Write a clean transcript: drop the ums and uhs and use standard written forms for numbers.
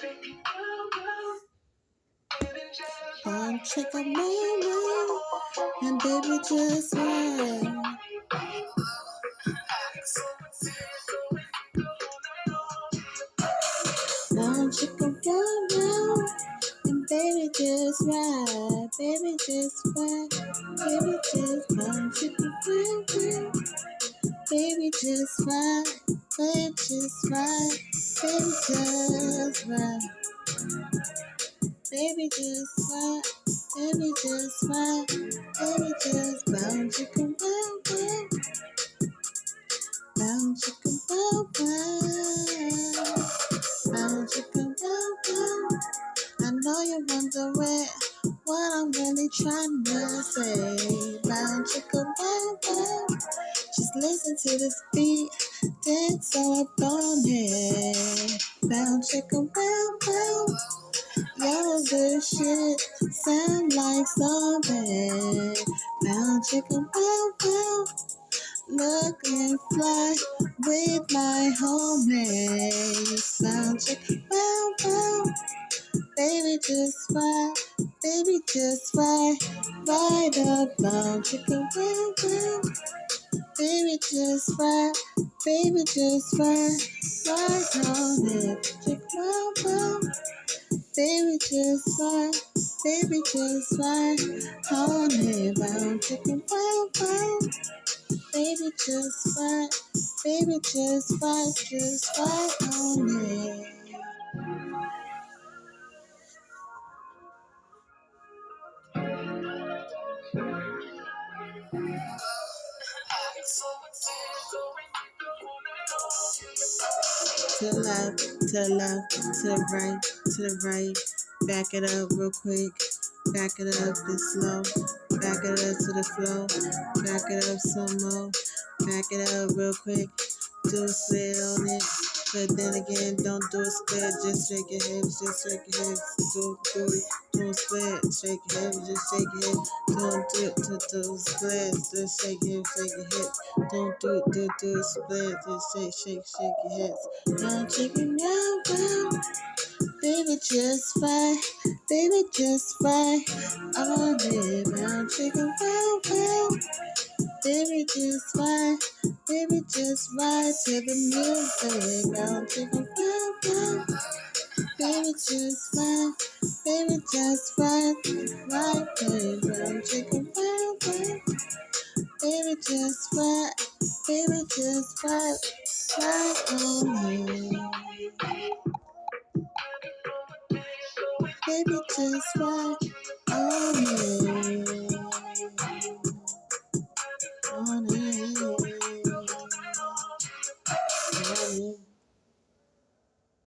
Check out my room, and baby just right. Check out my room, and baby just right, baby just right, baby just check out my room, baby just right, baby just right, baby just right. Baby just right, baby just right, baby just bound chicken bow bow, bound chicken bow bow, bound chicken bow bow. I know you're wondering what I'm really trying to say. Bound chicken bow bow, just listen to this beat, dance all up on it. Bound chicken bow bow. Yo, this shit sound like something. Bound chicken bow bow, looking fly with my homies. Bound chicken bow bow, baby just fly, baby just fly, right up. Bound chicken bow bow, baby just fly, baby just fly, right on it. Chicken bow bow. Baby just fly, baby just fly, honey bound chicken wow wow. Baby just fly, baby just fly on it. To the left, to the left, to the right, to the right. Back it up real quick. Back it up this slow. Back it up to the flow. Back it up some more. Back it up real quick. Do a split on it. But then again, don't do a split. Just shake your hips. Just shake your hips. Do it. Do a split. Shake your hips. Just shake your hips. Don't do a split. Just shake your hips. Shake your hips. Don't do a split. Just shake your hips. Now chicken wow wow. Baby just fly. Baby just fly. On it. Now chicken wow wow. Baby just fly. Baby just fly to the music. Now chicken wow wow. Baby just fly. Baby just fly. Right there. Now chicken wow wow. Baby just fly. Baby just fly. Fly on it. Baby just fly on it.